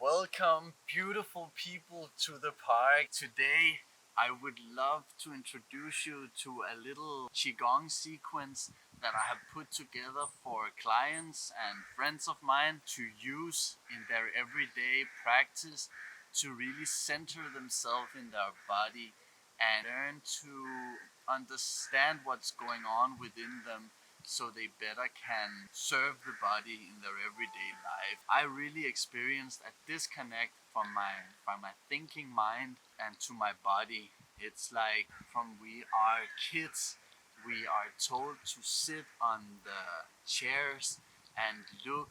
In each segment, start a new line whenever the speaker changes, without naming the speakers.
Welcome, beautiful people, to the park. Today, I would love to introduce you to a little Qigong sequence that I have put together for clients and friends of mine to use in their everyday practice to really center themselves in their body and learn to understand what's going on within them so they better can serve the body in their everyday life. I really experienced a disconnect from my thinking mind and to my body. It's like from we are kids, we are told to sit on the chairs and look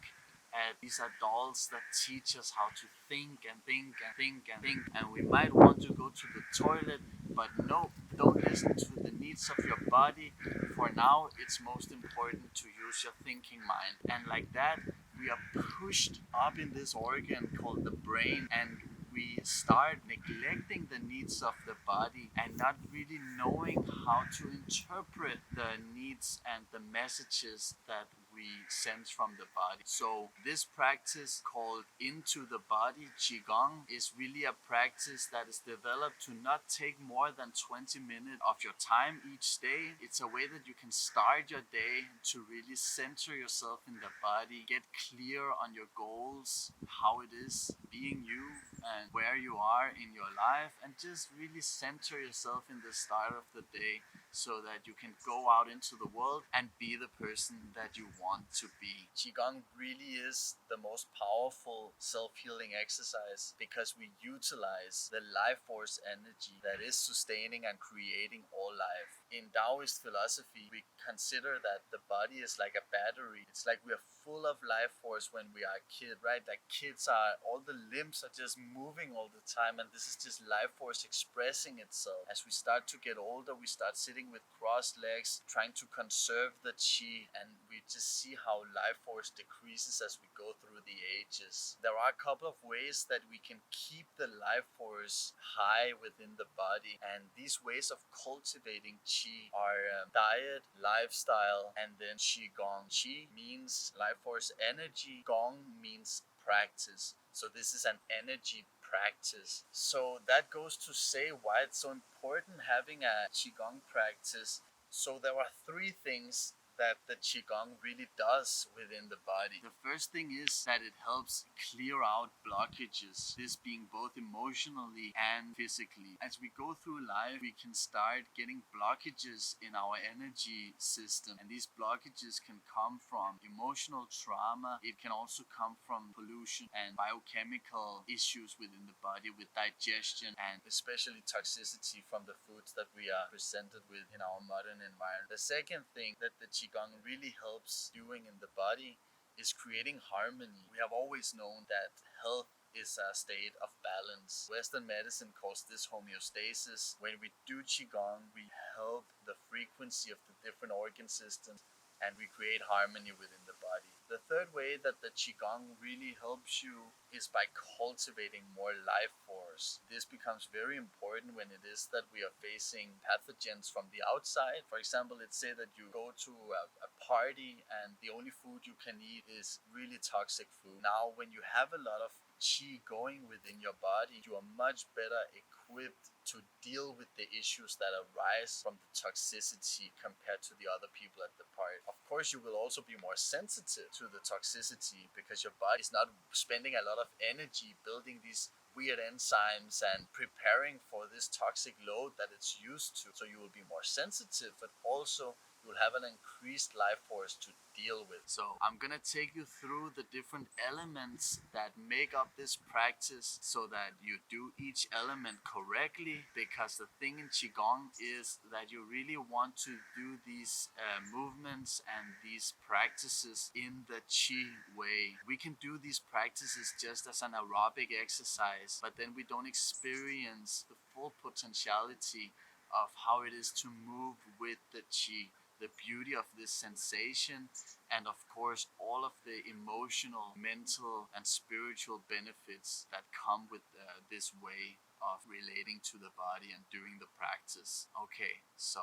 at these adults that teach us how to think and think and think and think, and we might want to go to the toilet, but no, don't listen to the needs of your body. For now, it's most important to use your thinking mind. And like that, we are pushed up in this organ called the brain, and we start neglecting the needs of the body and not really knowing how to interpret the needs and the messages that we sense from the body. So this practice called Into the Body Qigong is really a practice that is developed to not take more than 20 minutes of your time each day. It's a way that you can start your day to really center yourself in the body, get clear on your goals, how it is being you and where you are in your life, and just really center yourself in the start of the day so that you can go out into the world and be the person that you want to be. Qigong really is the most powerful self-healing exercise because we utilize the life force energy that is sustaining and creating all life. In Taoist philosophy, we consider that the body is like a battery. It's like we are full of life force when we are a kid, right? Like kids are, all the limbs are just moving all the time, and this is just life force expressing itself. As we start to get older, we start sitting with crossed legs, trying to conserve the chi, and we just see how life force decreases as we go through the ages. There are a couple of ways that we can keep the life force high within the body, and these ways of cultivating chi are diet, lifestyle, and then Qigong. Qi means life force energy, Gong means practice. So this is an energy practice. So that goes to say why it's so important having a Qigong practice. So there are three things that the Qigong really does within the body. The first thing is that it helps clear out blockages, this being both emotionally and physically. As we go through life, we can start getting blockages in our energy system, and these blockages can come from emotional trauma. It can also come from pollution and biochemical issues within the body with digestion, and especially toxicity from the foods that we are presented with in our modern environment. The second thing that the Qigong really helps doing in the body is creating harmony. We have always known that health is a state of balance. Western medicine calls this homeostasis. When we do Qigong, we help the frequency of the different organ systems and we create harmony within the body. The third way that the Qigong really helps you is by cultivating more life force. This becomes very important when it is that we are facing pathogens from the outside. For example, let's say that you go to a party and the only food you can eat is really toxic food. Now, when you have a lot of Qi going within your body, you are much better equipped to deal with the issues that arise from the toxicity compared to the other people at the party. Of course, you will also be more sensitive to the toxicity because your body is not spending a lot of energy building these weird enzymes and preparing for this toxic load that it's used to. So you will be more sensitive, but also you will have an increased life force to deal with. So I'm gonna take you through the different elements that make up this practice so that you do each element correctly, because the thing in Qigong is that you really want to do these movements and these practices in the Qi way. We can do these practices just as an aerobic exercise, but then we don't experience the full potentiality of how it is to move with the Qi, the beauty of this sensation, and of course all of the emotional, mental and spiritual benefits that come with this way of relating to the body and doing the practice. Okay, so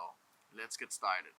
let's get started.